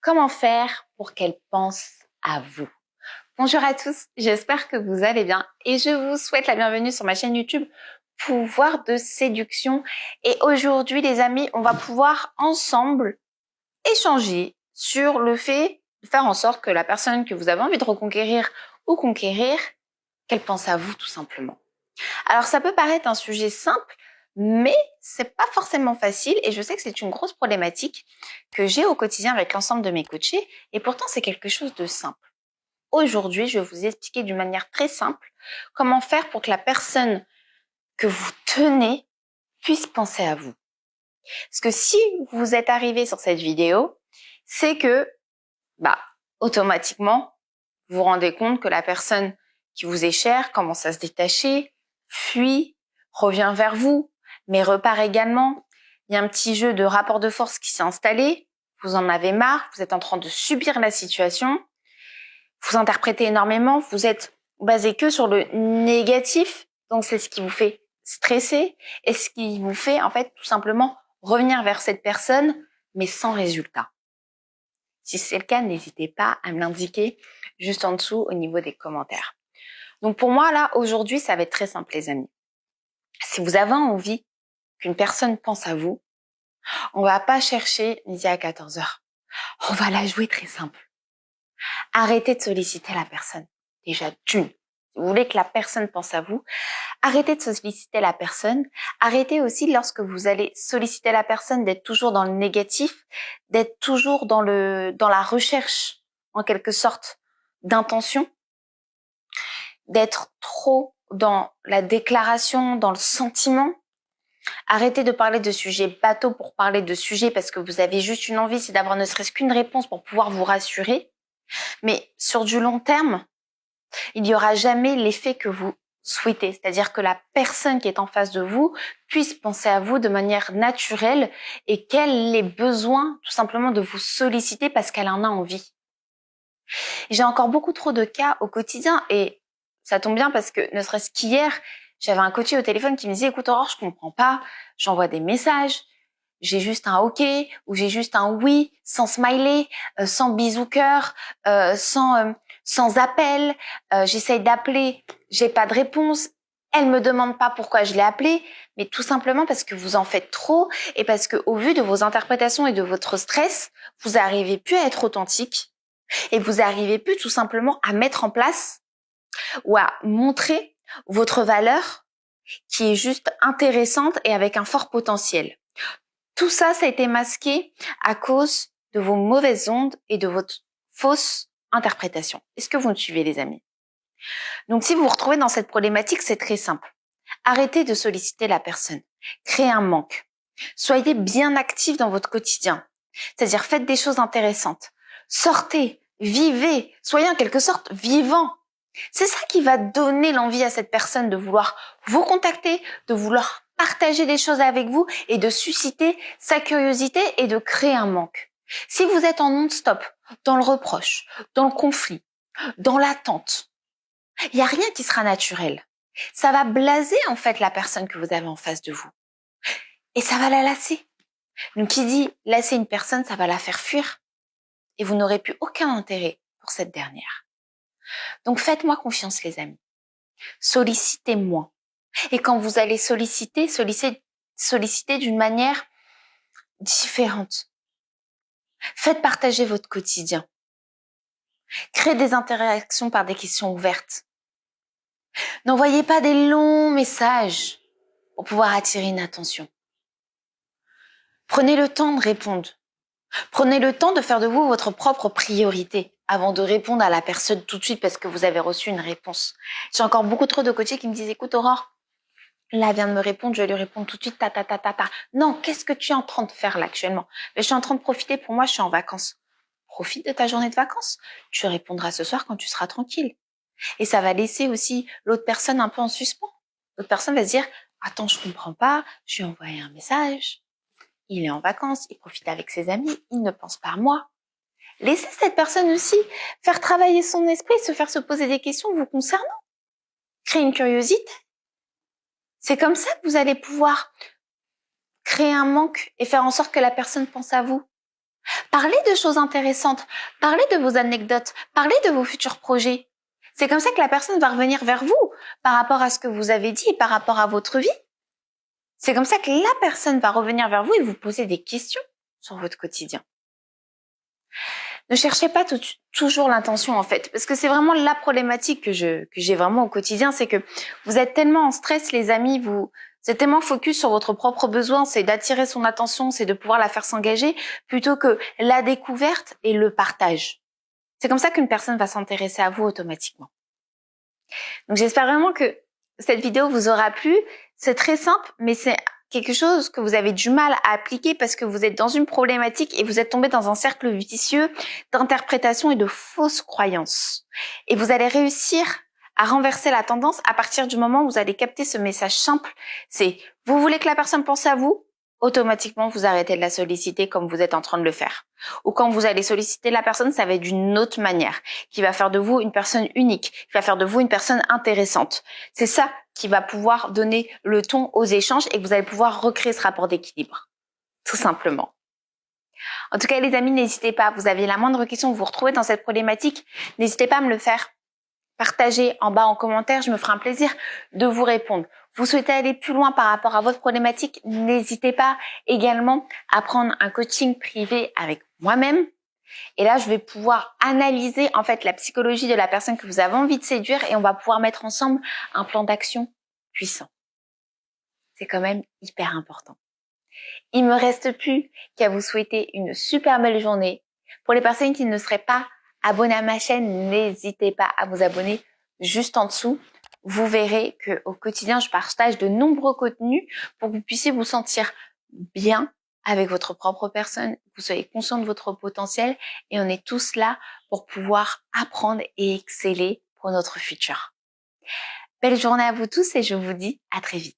Comment faire pour qu'elle pense à vous? Bonjour à tous, j'espère que vous allez bien et je vous souhaite la bienvenue sur ma chaîne YouTube Pouvoir de séduction. Et aujourd'hui les amis, on va pouvoir ensemble échanger sur le fait de faire en sorte que la personne que vous avez envie de reconquérir ou conquérir, qu'elle pense à vous tout simplement. Alors ça peut paraître un sujet simple, mais c'est pas forcément facile et je sais que c'est une grosse problématique que j'ai au quotidien avec l'ensemble de mes coachés et pourtant c'est quelque chose de simple. Aujourd'hui, je vais vous expliquer d'une manière très simple comment faire pour que la personne que vous tenez puisse penser à vous. Parce que si vous êtes arrivé sur cette vidéo, c'est que, automatiquement, vous vous rendez compte que la personne qui vous est chère commence à se détacher, fuit, revient vers vous, mais repart également. Il y a un petit jeu de rapport de force qui s'est installé, vous en avez marre, vous êtes en train de subir la situation, vous interprétez énormément, vous êtes basé que sur le négatif, donc c'est ce qui vous fait stresser et ce qui vous fait en fait tout simplement revenir vers cette personne, mais sans résultat. Si c'est le cas, n'hésitez pas à me l'indiquer juste en dessous au niveau des commentaires. Donc pour moi là, aujourd'hui, ça va être très simple les amis. Si vous avez envie qu'une personne pense à vous, on va pas chercher midi à 14h. On va la jouer très simple. Arrêtez de solliciter la personne. Déjà d'une. Si vous voulez que la personne pense à vous, arrêtez de solliciter la personne. Arrêtez aussi lorsque vous allez solliciter la personne d'être toujours dans le négatif, d'être toujours dans la recherche, en quelque sorte, d'intention, d'être trop dans la déclaration, dans le sentiment. Arrêtez de parler de sujets bateaux pour parler de sujets parce que vous avez juste une envie, c'est d'avoir ne serait-ce qu'une réponse pour pouvoir vous rassurer. Mais sur du long terme, il n'y aura jamais l'effet que vous souhaitez. C'est-à-dire que la personne qui est en face de vous puisse penser à vous de manière naturelle et qu'elle ait besoin tout simplement de vous solliciter parce qu'elle en a envie. J'ai encore beaucoup trop de cas au quotidien et ça tombe bien parce que ne serait-ce qu'hier, j'avais un coach au téléphone qui me disait « Écoute Aurore, je comprends pas, j'envoie des messages, j'ai juste un OK ou j'ai juste un oui, sans smiley, sans bisou cœur, sans appel, j'essaye d'appeler, j'ai pas de réponse, elle me demande pas pourquoi je l'ai appelée, mais tout simplement parce que vous en faites trop et parce que au vu de vos interprétations et de votre stress, vous n'arrivez plus à être authentique et vous n'arrivez plus tout simplement à mettre en place ou à montrer votre valeur qui est juste intéressante et avec un fort potentiel. Tout ça, ça a été masqué à cause de vos mauvaises ondes et de votre fausse interprétation. Est-ce que vous me suivez, les amis? Donc, si vous vous retrouvez dans cette problématique, c'est très simple. Arrêtez de solliciter la personne. Créez un manque. Soyez bien actif dans votre quotidien. C'est-à-dire, faites des choses intéressantes. Sortez, vivez, soyez en quelque sorte vivant. C'est ça qui va donner l'envie à cette personne de vouloir vous contacter, de vouloir partager des choses avec vous et de susciter sa curiosité et de créer un manque. Si vous êtes en non-stop, dans le reproche, dans le conflit, dans l'attente, il n'y a rien qui sera naturel. Ça va blaser en fait la personne que vous avez en face de vous. Et ça va la lasser. Donc qui dit lasser une personne, ça va la faire fuir. Et vous n'aurez plus aucun intérêt pour cette dernière. Donc faites-moi confiance les amis. Sollicitez-moi. Et quand vous allez solliciter d'une manière différente. Faites partager votre quotidien. Créez des interactions par des questions ouvertes. N'envoyez pas des longs messages pour pouvoir attirer une attention. Prenez le temps de répondre. Prenez le temps de faire de vous votre propre priorité avant de répondre à la personne tout de suite parce que vous avez reçu une réponse. J'ai encore beaucoup trop de coachés qui me disent « Écoute Aurore, là, elle vient de me répondre, je vais lui répondre tout de suite, ta. Non, qu'est-ce que tu es en train de faire là actuellement? Je suis en train de profiter, pour moi, je suis en vacances. Profite de ta journée de vacances. Tu répondras ce soir quand tu seras tranquille. Et ça va laisser aussi l'autre personne un peu en suspens. L'autre personne va se dire, attends, je comprends pas, je lui ai envoyé un message. Il est en vacances, il profite avec ses amis, il ne pense pas à moi. Laissez cette personne aussi faire travailler son esprit, se poser des questions vous concernant. Créer une curiosité. C'est comme ça que vous allez pouvoir créer un manque et faire en sorte que la personne pense à vous. Parlez de choses intéressantes, parlez de vos anecdotes, parlez de vos futurs projets. C'est comme ça que la personne va revenir vers vous par rapport à ce que vous avez dit et par rapport à votre vie. C'est comme ça que la personne va revenir vers vous et vous poser des questions sur votre quotidien. Ne cherchez pas toujours l'intention en fait, parce que c'est vraiment la problématique que j'ai vraiment au quotidien, c'est que vous êtes tellement en stress les amis, vous êtes tellement focus sur votre propre besoin, c'est d'attirer son attention, c'est de pouvoir la faire s'engager, plutôt que la découverte et le partage. C'est comme ça qu'une personne va s'intéresser à vous automatiquement. Donc j'espère vraiment que cette vidéo vous aura plu. C'est très simple, mais c'est quelque chose que vous avez du mal à appliquer parce que vous êtes dans une problématique et vous êtes tombé dans un cercle vicieux d'interprétation et de fausses croyances. Et vous allez réussir à renverser la tendance à partir du moment où vous allez capter ce message simple. C'est, vous voulez que la personne pense à vous? Automatiquement, vous arrêtez de la solliciter comme vous êtes en train de le faire. Ou quand vous allez solliciter la personne, ça va être d'une autre manière, qui va faire de vous une personne unique, qui va faire de vous une personne intéressante. C'est ça qui va pouvoir donner le ton aux échanges et que vous allez pouvoir recréer ce rapport d'équilibre. Tout simplement. En tout cas, les amis, n'hésitez pas. Vous avez la moindre question, vous vous retrouvez dans cette problématique, n'hésitez pas à me le faire. Partagez en bas en commentaire, je me ferai un plaisir de vous répondre. Vous souhaitez aller plus loin par rapport à votre problématique, n'hésitez pas également à prendre un coaching privé avec moi-même. Et là, je vais pouvoir analyser en fait la psychologie de la personne que vous avez envie de séduire et on va pouvoir mettre ensemble un plan d'action puissant. C'est quand même hyper important. Il me reste plus qu'à vous souhaiter une super belle journée. Pour les personnes qui ne seraient pas abonnés à ma chaîne, n'hésitez pas à vous abonner juste en dessous. Vous verrez que au quotidien, je partage de nombreux contenus pour que vous puissiez vous sentir bien avec votre propre personne, que vous soyez conscient de votre potentiel et on est tous là pour pouvoir apprendre et exceller pour notre futur. Belle journée à vous tous et je vous dis à très vite.